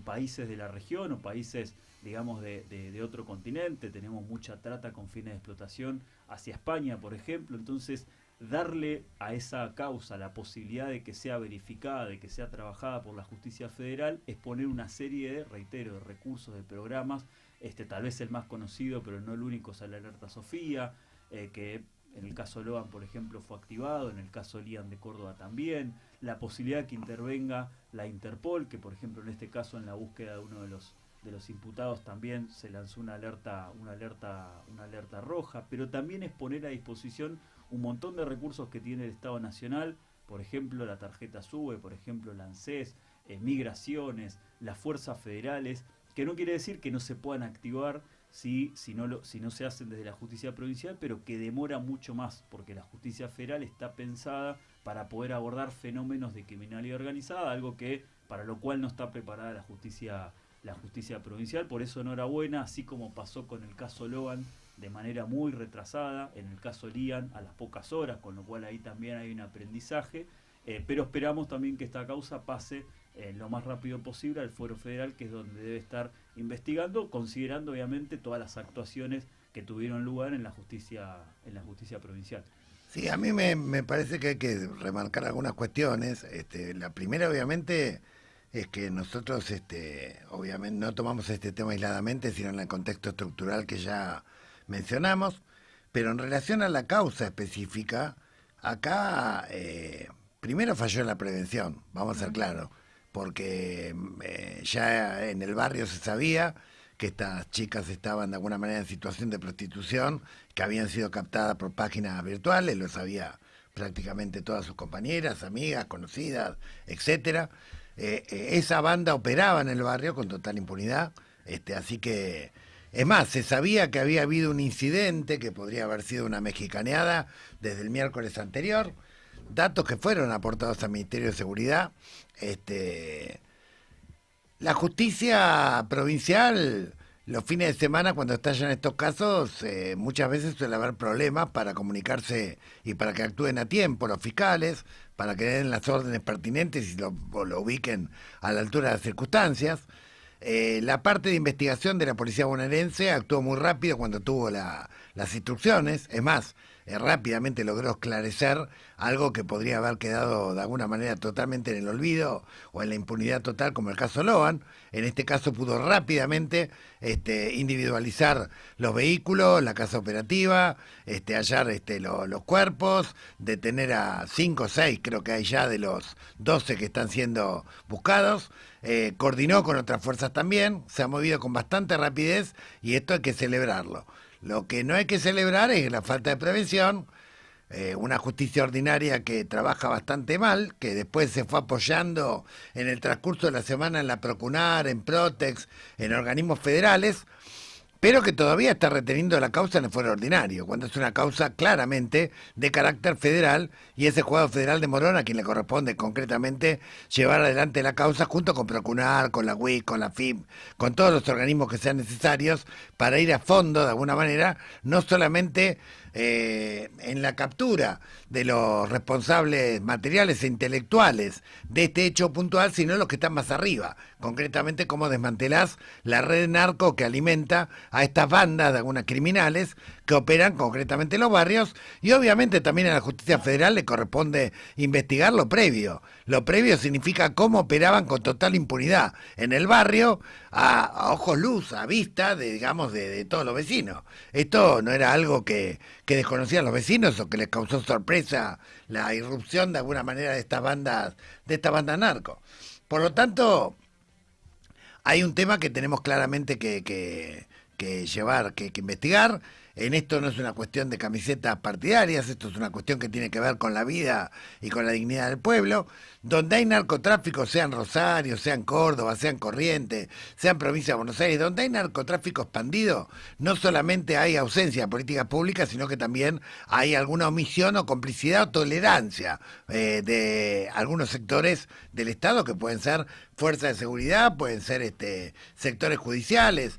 países de la región o países, digamos, de otro continente. Tenemos mucha trata con fines de explotación hacia España, por ejemplo. Entonces, darle a esa causa la posibilidad de que sea verificada, de que sea trabajada por la justicia federal, es poner una serie de recursos, de programas. Tal vez el más conocido, pero no el único, es la alerta Sofía, que en el caso Logan, por ejemplo, fue activado, en el caso Lian de Córdoba también, la posibilidad de que intervenga la Interpol, que por ejemplo en este caso, en la búsqueda de uno de los imputados, también se lanzó una alerta roja. Pero también es poner a disposición un montón de recursos que tiene el Estado Nacional, por ejemplo la tarjeta SUBE, por ejemplo la ANSES, migraciones, las fuerzas federales, que no quiere decir que no se puedan activar si no se hacen desde la justicia provincial, pero que demora mucho más, porque la justicia federal está pensada para poder abordar fenómenos de criminalidad organizada, algo para lo cual no está preparada la justicia provincial. Por eso, enhorabuena, así como pasó con el caso Logan de manera muy retrasada, en el caso Lian a las pocas horas, con lo cual ahí también hay un aprendizaje, pero esperamos también que esta causa pase lo más rápido posible al fuero federal, que es donde debe estar investigando, considerando obviamente todas las actuaciones que tuvieron lugar en la justicia provincial. Sí, a mí me parece que hay que remarcar algunas cuestiones. La primera, obviamente, es que nosotros, obviamente, no tomamos este tema aisladamente, sino en el contexto estructural que ya mencionamos. Pero en relación a la causa específica, acá primero falló la prevención, vamos a ser claros, porque ya en el barrio se sabía que estas chicas estaban de alguna manera en situación de prostitución, que habían sido captadas por páginas virtuales, lo sabía prácticamente todas sus compañeras, amigas, conocidas, etcétera. Esa banda operaba en el barrio con total impunidad, así que, es más, se sabía que había habido un incidente que podría haber sido una mexicaneada desde el miércoles anterior, datos que fueron aportados al Ministerio de Seguridad. La justicia provincial, los fines de semana, cuando estallan estos casos, muchas veces suele haber problemas para comunicarse y para que actúen a tiempo los fiscales, para que den las órdenes pertinentes y lo ubiquen a la altura de las circunstancias. La parte de investigación de la policía bonaerense actuó muy rápido cuando tuvo las instrucciones, es más, rápidamente logró esclarecer algo que podría haber quedado de alguna manera totalmente en el olvido o en la impunidad total, como el caso Loan. En este caso pudo rápidamente individualizar los vehículos, la casa operativa, hallar los cuerpos, detener a 5 o 6, creo que hay ya de los 12 que están siendo buscados. Coordinó con otras fuerzas también, se ha movido con bastante rapidez y esto hay que celebrarlo. Lo que no hay que celebrar es la falta de prevención, una justicia ordinaria que trabaja bastante mal, que después se fue apoyando en el transcurso de la semana en la Procunar, en Protex, en organismos federales, pero que todavía está reteniendo la causa en el fuero ordinario, cuando es una causa claramente de carácter federal, y es el juzgado federal de Morón a quien le corresponde concretamente llevar adelante la causa junto con Procunar, con la UIC, con la FIP, con todos los organismos que sean necesarios para ir a fondo de alguna manera, no solamente en la captura de los responsables materiales e intelectuales de este hecho puntual, sino los que están más arriba, concretamente cómo desmantelás la red narco que alimenta a estas bandas de algunas criminales que operan concretamente en los barrios, y obviamente también a la justicia federal le corresponde investigar lo previo. Lo previo significa cómo operaban con total impunidad en el barrio, a ojos luz, a vista de todos los vecinos. Esto no era algo que desconocían los vecinos o que les causó sorpresa la irrupción de alguna manera de estas bandas narco. Por lo tanto, hay un tema que tenemos claramente que llevar, que investigar. En esto no es una cuestión de camisetas partidarias, esto es una cuestión que tiene que ver con la vida y con la dignidad del pueblo. Donde hay narcotráfico, sea en Rosario, sea en Córdoba, sea en Corrientes, sea en Provincia de Buenos Aires, donde hay narcotráfico expandido, no solamente hay ausencia de políticas públicas, sino que también hay alguna omisión o complicidad o tolerancia de algunos sectores del Estado, que pueden ser fuerzas de seguridad, pueden ser sectores judiciales.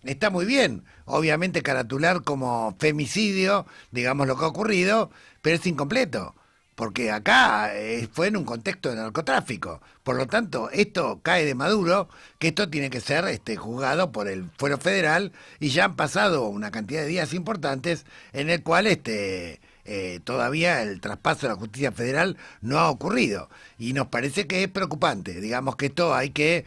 Está muy bien, obviamente, caratular como femicidio, digamos, lo que ha ocurrido, pero es incompleto, porque acá fue en un contexto de narcotráfico. Por lo tanto, esto cae de maduro, que esto tiene que ser juzgado por el fuero federal, y ya han pasado una cantidad de días importantes en el cual todavía el traspaso de la justicia federal no ha ocurrido, y nos parece que es preocupante. Digamos que esto hay que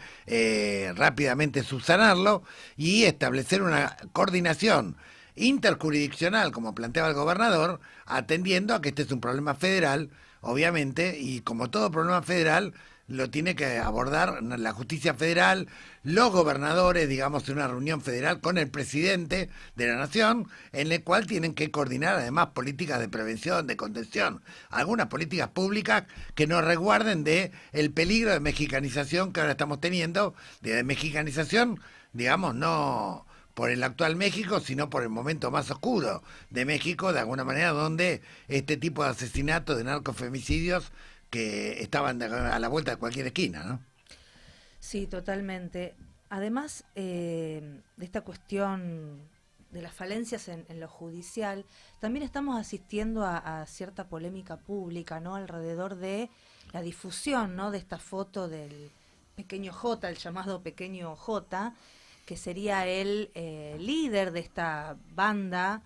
rápidamente subsanarlo y establecer una coordinación interjurisdiccional, como planteaba el gobernador, atendiendo a que este es un problema federal, obviamente, y como todo problema federal lo tiene que abordar la justicia federal, los gobernadores, digamos, en una reunión federal con el presidente de la nación, en el cual tienen que coordinar además políticas de prevención, de contención, algunas políticas públicas que nos resguarden de el peligro de mexicanización que ahora estamos teniendo, de mexicanización, digamos, no por el actual México, sino por el momento más oscuro de México, de alguna manera, donde este tipo de asesinatos, de narcofemicidios, que estaban a la vuelta de cualquier esquina, ¿no? Sí, totalmente. Además de esta cuestión de las falencias en lo judicial, también estamos asistiendo a cierta polémica pública, ¿no?, alrededor de la difusión, ¿no?, de esta foto del pequeño J, el llamado pequeño J, que sería el líder de esta banda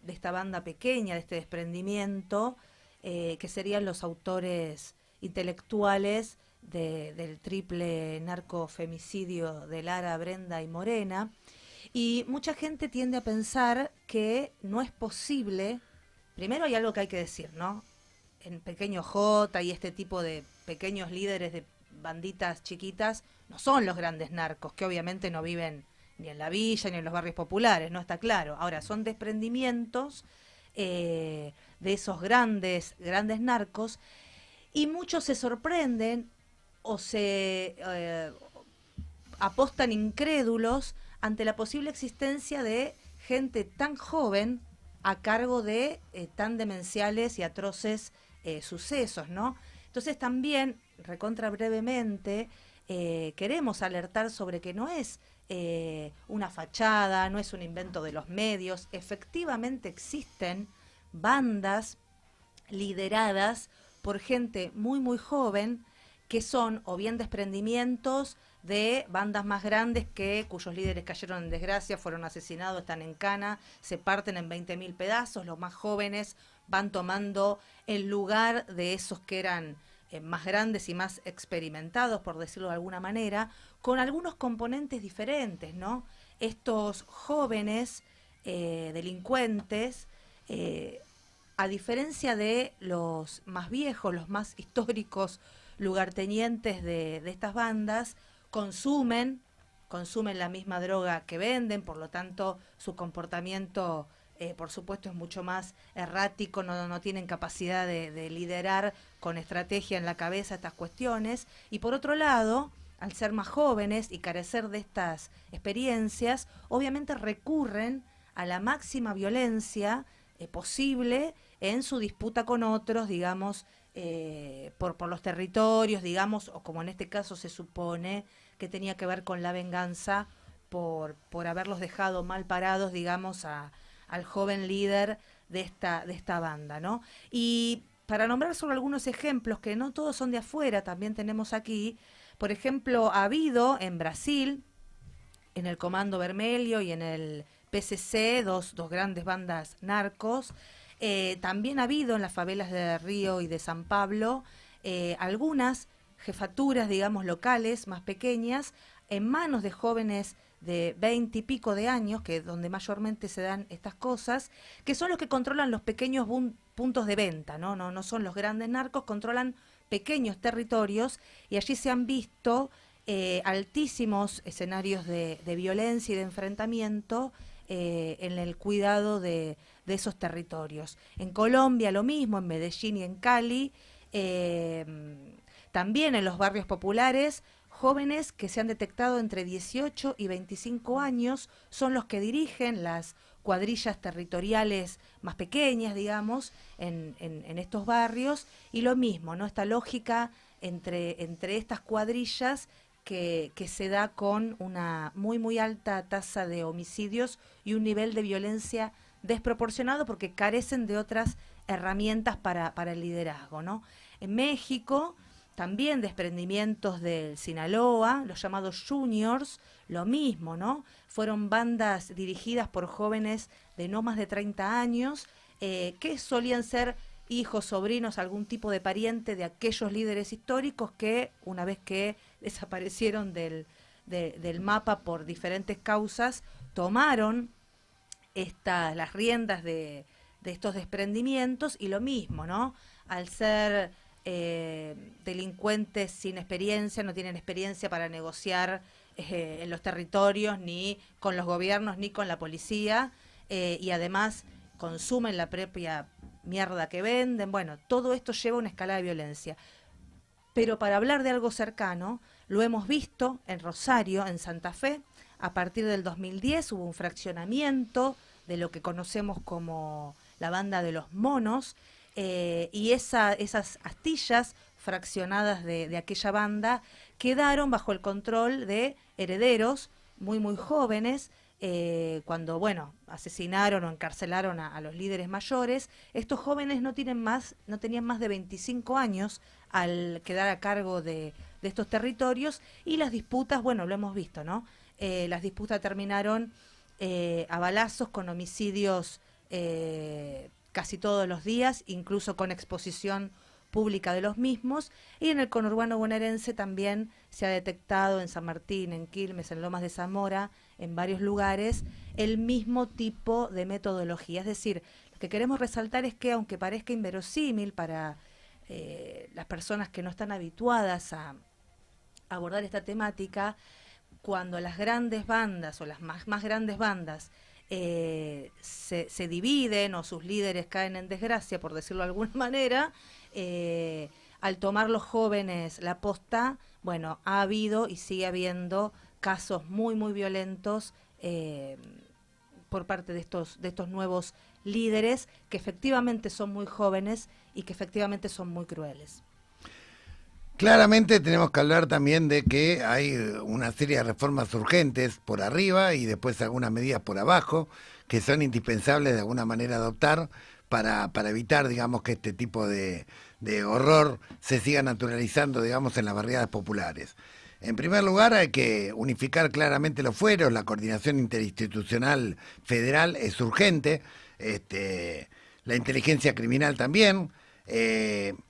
esta banda pequeña, de este desprendimiento, que serían los autores intelectuales del triple narcofemicidio de Lara, Brenda y Morena. Y mucha gente tiende a pensar que no es posible. Primero hay algo que hay que decir, ¿no? En Pequeño J y este tipo de pequeños líderes de banditas chiquitas no son los grandes narcos, que obviamente no viven ni en la villa ni en los barrios populares, no está claro. Ahora, son desprendimientos de esos grandes narcos, y muchos se sorprenden o se apostan incrédulos ante la posible existencia de gente tan joven a cargo de tan demenciales y atroces sucesos, ¿no? Entonces también, recontra brevemente, queremos alertar sobre que no es una fachada, no es un invento de los medios. Efectivamente existen bandas lideradas por gente muy muy joven, que son o bien desprendimientos de bandas más grandes cuyos líderes cayeron en desgracia, fueron asesinados, están en cana, se parten en 20.000 pedazos. Los más jóvenes van tomando el lugar de esos que eran más grandes y más experimentados, por decirlo de alguna manera, con algunos componentes diferentes, ¿no? Estos jóvenes delincuentes, a diferencia de los más viejos, los más históricos lugartenientes de estas bandas, consumen la misma droga que venden, por lo tanto su comportamiento por supuesto es mucho más errático, no tienen capacidad de liderar con estrategia en la cabeza estas cuestiones. Y por otro lado, al ser más jóvenes y carecer de estas experiencias, obviamente recurren a la máxima violencia posible en su disputa con otros, digamos, por los territorios, digamos, o como en este caso se supone que tenía que ver con la venganza por haberlos dejado mal parados, digamos, al joven líder de esta banda, ¿no? Y para nombrar solo algunos ejemplos, que no todos son de afuera, también tenemos aquí, por ejemplo, ha habido en Brasil, en el Comando Vermelho y en el PCC, dos grandes bandas narcos. También ha habido en las favelas de Río y de San Pablo algunas jefaturas, digamos, locales más pequeñas, en manos de jóvenes de 20 y pico de años, que donde mayormente se dan estas cosas, que son los que controlan los pequeños puntos de venta, no son los grandes narcos, controlan pequeños territorios, y allí se han visto altísimos escenarios de violencia y de enfrentamiento en el cuidado de esos territorios. En Colombia lo mismo, en Medellín y en Cali, también en los barrios populares, jóvenes que se han detectado entre 18 y 25 años son los que dirigen las cuadrillas territoriales más pequeñas, digamos, en estos barrios, y lo mismo, ¿no? Esta lógica entre estas cuadrillas que se da con una muy muy alta tasa de homicidios y un nivel de violencia desproporcionado, porque carecen de otras herramientas para el liderazgo, ¿no? En México también desprendimientos del Sinaloa, los llamados Juniors, lo mismo, ¿no? Fueron bandas dirigidas por jóvenes de no más de 30 años, que solían ser hijos, sobrinos, algún tipo de pariente de aquellos líderes históricos que, una vez que desaparecieron del mapa por diferentes causas, tomaron las riendas de estos desprendimientos. Y lo mismo, ¿no? Al ser delincuentes sin experiencia, no tienen experiencia para negociar en los territorios, ni con los gobiernos, ni con la policía, y además consumen la propia mierda que venden. Bueno, todo esto lleva a una escala de violencia. Pero para hablar de algo cercano, lo hemos visto en Rosario, en Santa Fe. A partir del 2010 hubo un fraccionamiento de lo que conocemos como la banda de los monos, y esas astillas fraccionadas de aquella banda quedaron bajo el control de herederos muy muy jóvenes. Cuando asesinaron o encarcelaron a los líderes mayores, estos jóvenes no tenían más de 25 años al quedar a cargo de estos territorios, y las disputas, lo hemos visto, ¿no? Las disputas terminaron a balazos, con homicidios casi todos los días, incluso con exposición pública de los mismos, y en el conurbano bonaerense también se ha detectado en San Martín, en Quilmes, en Lomas de Zamora, en varios lugares, el mismo tipo de metodología. Es decir, lo que queremos resaltar es que, aunque parezca inverosímil para las personas que no están habituadas a abordar esta temática, cuando las grandes bandas o las más grandes bandas se dividen o sus líderes caen en desgracia, por decirlo de alguna manera, al tomar los jóvenes la posta, bueno, ha habido y sigue habiendo casos muy, muy violentos por parte de estos nuevos líderes que efectivamente son muy jóvenes y que efectivamente son muy crueles. Claramente tenemos que hablar también de que hay una serie de reformas urgentes por arriba y después algunas medidas por abajo que son indispensables de alguna manera adoptar para evitar, digamos, que este tipo de horror se siga naturalizando, digamos, en las barriadas populares. En primer lugar, hay que unificar claramente los fueros, la coordinación interinstitucional federal es urgente, la inteligencia criminal también.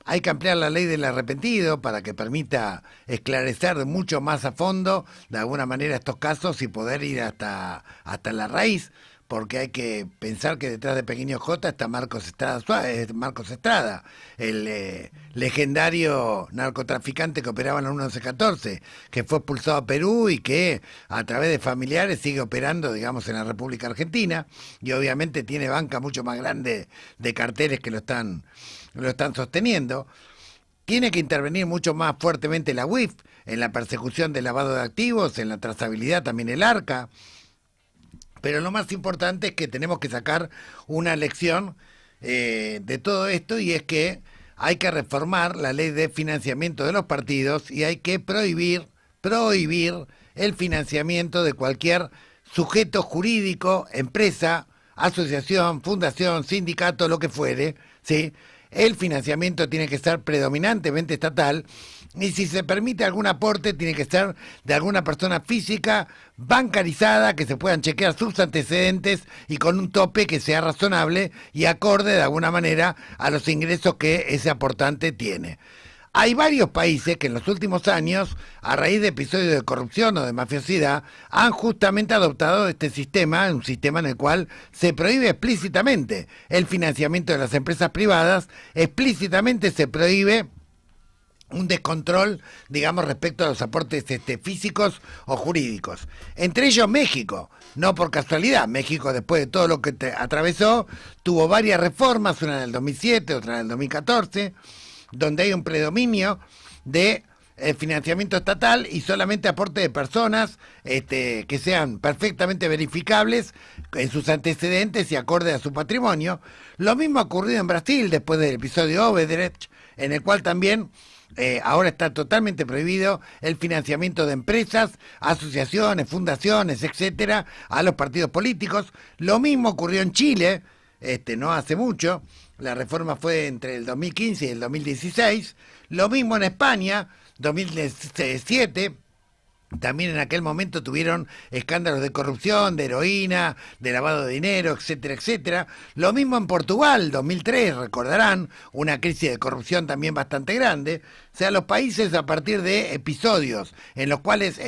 Hay que ampliar la ley del arrepentido para que permita esclarecer mucho más a fondo de alguna manera estos casos y poder ir hasta la raíz, porque hay que pensar que detrás de Pequeño J está Marcos Estrada, el legendario narcotraficante que operaba en la 1114, que fue expulsado a Perú y que a través de familiares sigue operando, digamos, en la República Argentina, y obviamente tiene banca mucho más grande de carteles que lo están sosteniendo. Tiene que intervenir mucho más fuertemente la UIF en la persecución del lavado de activos, en la trazabilidad también el ARCA. Pero lo más importante es que tenemos que sacar una lección de todo esto, y es que hay que reformar la ley de financiamiento de los partidos y hay que prohibir el financiamiento de cualquier sujeto jurídico, empresa, asociación, fundación, sindicato, lo que fuere, ¿sí? El financiamiento tiene que ser predominantemente estatal, y si se permite algún aporte tiene que ser de alguna persona física bancarizada, que se puedan chequear sus antecedentes y con un tope que sea razonable y acorde de alguna manera a los ingresos que ese aportante tiene. Hay varios países que en los últimos años, a raíz de episodios de corrupción o de mafiosidad, han justamente adoptado este sistema, un sistema en el cual se prohíbe explícitamente el financiamiento de las empresas privadas, explícitamente se prohíbe un descontrol, digamos, respecto a los aportes físicos o jurídicos. Entre ellos México, no por casualidad. México, después de todo lo que atravesó, tuvo varias reformas, una en el 2007, otra en el 2014, donde hay un predominio de financiamiento estatal y solamente aporte de personas que sean perfectamente verificables en sus antecedentes y acorde a su patrimonio. Lo mismo ha ocurrido en Brasil después del episodio Odebrecht, en el cual también ahora está totalmente prohibido el financiamiento de empresas, asociaciones, fundaciones, etcétera, a los partidos políticos. Lo mismo ocurrió en Chile, no hace mucho. La reforma fue entre el 2015 y el 2016. Lo mismo en España, 2007. También en aquel momento tuvieron escándalos de corrupción, de heroína, de lavado de dinero, etcétera, etcétera. Lo mismo en Portugal, 2003, recordarán, una crisis de corrupción también bastante grande. O sea, los países, a partir de episodios en los cuales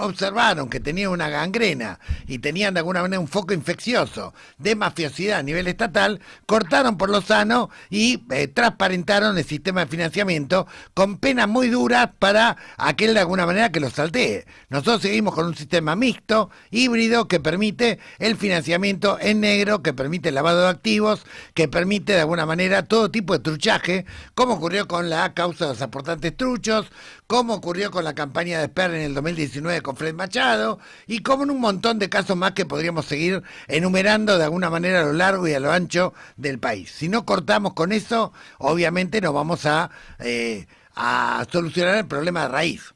observaron que tenían una gangrena y tenían de alguna manera un foco infeccioso de mafiosidad a nivel estatal, cortaron por lo sano y transparentaron el sistema de financiamiento con penas muy duras para aquel de alguna manera que lo saltee. Nosotros seguimos con un sistema mixto, híbrido, que permite el financiamiento en negro, que permite el lavado de activos, que permite de alguna manera todo tipo de truchaje, como ocurrió con la causa de los aportantes truchos, como ocurrió con la campaña de Sper en el 2019 con Fred Machado, y como en un montón de casos más que podríamos seguir enumerando de alguna manera a lo largo y a lo ancho del país. Si no cortamos con eso, obviamente no vamos a solucionar el problema de raíz.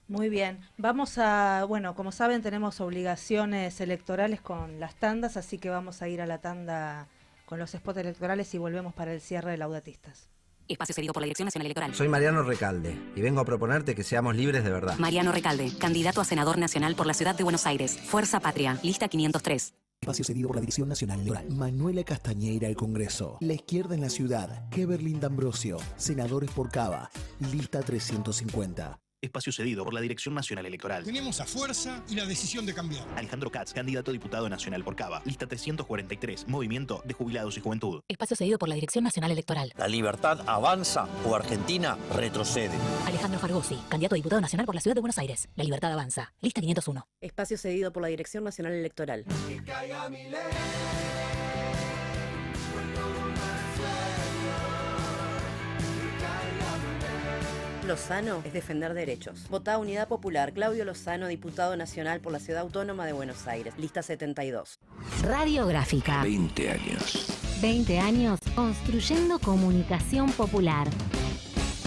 Muy bien, vamos a, bueno, como saben tenemos obligaciones electorales con las tandas, así que vamos a ir a la tanda con los spots electorales y volvemos para el cierre de Laudatistas. Espacio cedido por la Dirección Nacional Electoral. Soy Mariano Recalde y vengo a proponerte que seamos libres de verdad. Mariano Recalde, candidato a senador nacional por la ciudad de Buenos Aires. Fuerza Patria, lista 503. Espacio cedido por la Dirección Nacional Electoral. Manuela Castañeira, el Congreso. La izquierda en la ciudad. Keverlin D'Ambrosio. Senadores por Cava. Lista 350. Espacio cedido por la Dirección Nacional Electoral. Tenemos la fuerza y la decisión de cambiar. Alejandro Katz, candidato a diputado nacional por Cava. Lista 343, Movimiento de Jubilados y Juventud. Espacio cedido por la Dirección Nacional Electoral. La libertad avanza o Argentina retrocede. Alejandro Fargosi, candidato a diputado nacional por la Ciudad de Buenos Aires. La libertad avanza. Lista 501. Espacio cedido por la Dirección Nacional Electoral. Que caiga mi ley. Lozano es defender derechos. Votá Unidad Popular. Claudio Lozano, diputado nacional por la Ciudad Autónoma de Buenos Aires. Lista 72. Radiográfica. 20 años. 20 años construyendo comunicación popular.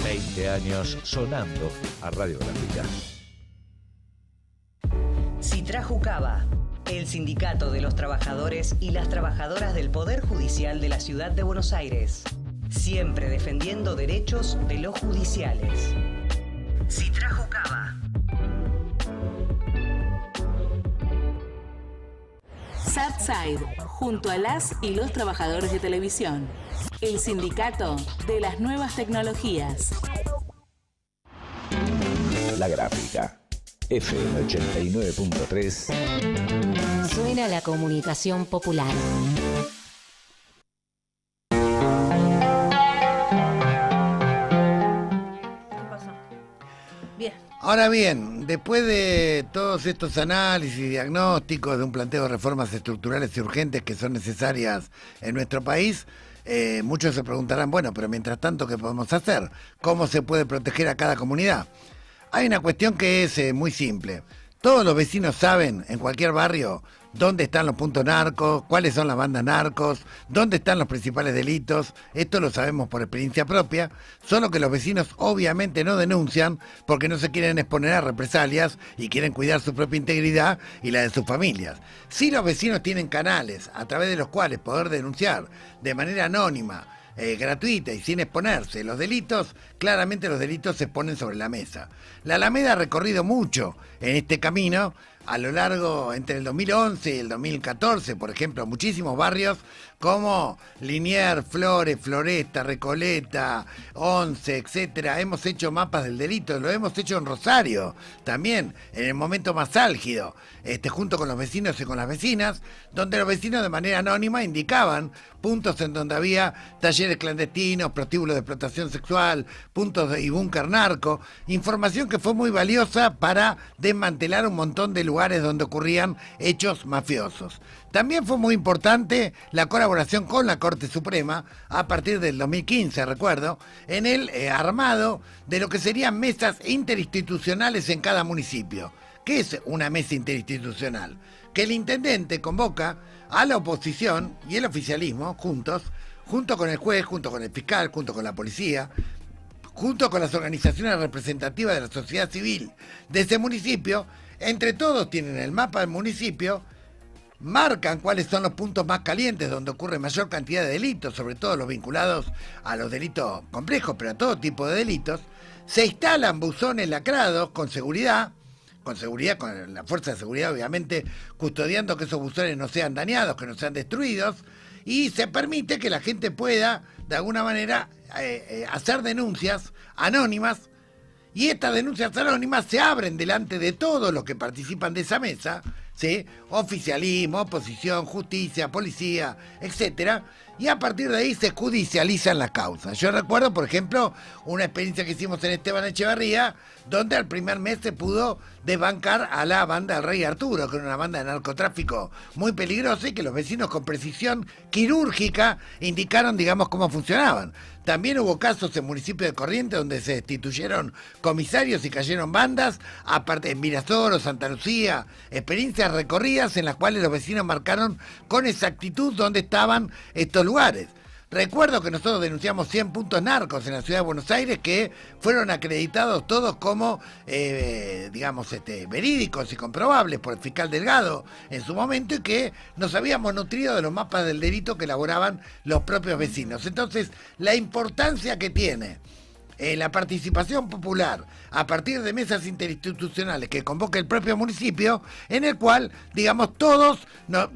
20 años sonando a Radiográfica. Citrajucaba, el sindicato de los trabajadores y las trabajadoras del Poder Judicial de la Ciudad de Buenos Aires. Siempre defendiendo derechos de los judiciales. Citrajucaba. Satside, junto a las y los trabajadores de televisión. El sindicato de las nuevas tecnologías. La Gráfica. FM 89.3. Suena la comunicación popular. Ahora bien, después de todos estos análisis y diagnósticos de un planteo de reformas estructurales y urgentes que son necesarias en nuestro país, muchos se preguntarán, bueno, pero mientras tanto, ¿qué podemos hacer? ¿Cómo se puede proteger a cada comunidad? Hay una cuestión que es muy simple. Todos los vecinos saben, en cualquier barrio, dónde están los puntos narcos, cuáles son las bandas narcos, dónde están los principales delitos. Esto lo sabemos por experiencia propia, solo que los vecinos obviamente no denuncian porque no se quieren exponer a represalias y quieren cuidar su propia integridad y la de sus familias. Si los vecinos tienen canales a través de los cuales poder denunciar de manera anónima, gratuita y sin exponerse los delitos, claramente los delitos se ponen sobre la mesa. La Alameda ha recorrido mucho en este camino a lo largo, entre el 2011 y el 2014, por ejemplo, muchísimos barrios como Liniers, Flores, Floresta, Recoleta, Once, etcétera. Hemos hecho mapas del delito, lo hemos hecho en Rosario, también en el momento más álgido, junto con los vecinos y con las vecinas, donde los vecinos de manera anónima indicaban puntos en donde había talleres clandestinos, prostíbulos de explotación sexual, puntos y búnker narco, información que fue muy valiosa para desmantelar un montón de lugares donde ocurrían hechos mafiosos. También fue muy importante la colaboración con la Corte Suprema a partir del 2015, recuerdo, en el armado de lo que serían mesas interinstitucionales en cada municipio. ¿Qué es una mesa interinstitucional? Que el intendente convoca a la oposición y el oficialismo juntos, junto con el juez, junto con el fiscal, junto con la policía, junto con las organizaciones representativas de la sociedad civil de ese municipio. Entre todos tienen el mapa del municipio, marcan cuáles son los puntos más calientes donde ocurre mayor cantidad de delitos, sobre todo los vinculados a los delitos complejos, pero a todo tipo de delitos. Se instalan buzones lacrados con seguridad, con la fuerza de seguridad obviamente custodiando que esos buzones no sean dañados, que no sean destruidos, y se permite que la gente pueda de alguna manera hacer denuncias anónimas, y estas denuncias anónimas se abren delante de todos los que participan de esa mesa, ¿sí? Oficialismo, oposición, justicia, policía, etcétera, y a partir de ahí se judicializan las causas. Yo recuerdo, por ejemplo, una experiencia que hicimos en Esteban Echeverría, donde al primer mes se pudo desbancar a la banda del Rey Arturo, que era una banda de narcotráfico muy peligrosa y que los vecinos con precisión quirúrgica indicaron, digamos, cómo funcionaban. También hubo casos en municipio de Corrientes donde se destituyeron comisarios y cayeron bandas, aparte en Mirasoro, Santa Lucía, experiencias recorridas en las cuales los vecinos marcaron con exactitud dónde estaban estos lugares. Recuerdo que nosotros denunciamos 100 puntos narcos en la ciudad de Buenos Aires que fueron acreditados todos como, verídicos y comprobables por el fiscal Delgado en su momento, y que nos habíamos nutrido de los mapas del delito que elaboraban los propios vecinos. Entonces, la importancia que tiene la participación popular a partir de mesas interinstitucionales que convoque el propio municipio, en el cual, digamos, todos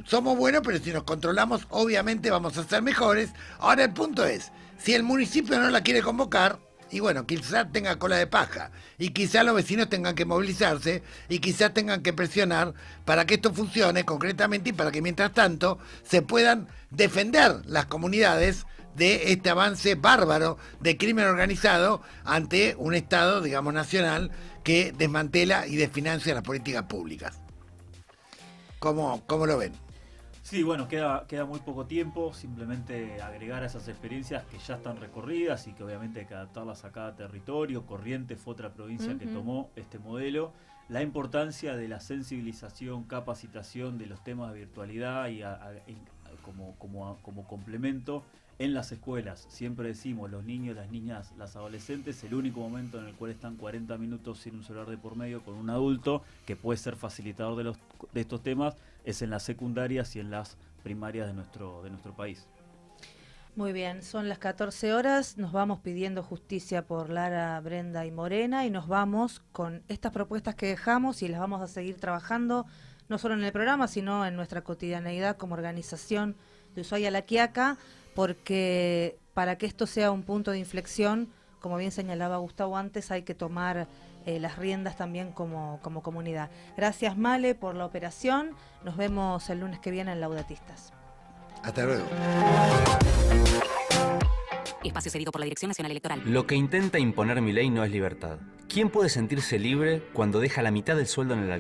somos buenos, pero si nos controlamos, obviamente vamos a ser mejores. Ahora el punto es, si el municipio no la quiere convocar, y bueno, quizás tenga cola de paja, y quizás los vecinos tengan que movilizarse, y quizás tengan que presionar para que esto funcione concretamente y para que mientras tanto se puedan defender las comunidades de este avance bárbaro de crimen organizado ante un Estado, digamos, nacional que desmantela y desfinancia las políticas públicas. ¿Cómo lo ven? Sí, bueno, queda muy poco tiempo, simplemente agregar a esas experiencias que ya están recorridas y que obviamente hay que adaptarlas a cada territorio. Corrientes fue otra provincia que tomó este modelo. La importancia de la sensibilización, capacitación de los temas de virtualidad y como complemento en las escuelas. Siempre decimos, los niños, las niñas, las adolescentes, el único momento en el cual están 40 minutos sin un celular de por medio con un adulto que puede ser facilitador de estos temas es en las secundarias y en las primarias de nuestro país. Muy bien, son las 14 horas, nos vamos pidiendo justicia por Lara, Brenda y Morena y nos vamos con estas propuestas que dejamos y las vamos a seguir trabajando no solo en el programa, sino en nuestra cotidianeidad como organización de Ushuaia La Quiaca, porque para que esto sea un punto de inflexión, como bien señalaba Gustavo antes, hay que tomar las riendas también como comunidad. Gracias, Male, por la operación. Nos vemos el lunes que viene en Laudatistas. Hasta luego. Espacio cedido por la Dirección Nacional Electoral. Lo que intenta imponer Milei no es libertad. ¿Quién puede sentirse libre cuando deja la mitad del sueldo en el alquiler?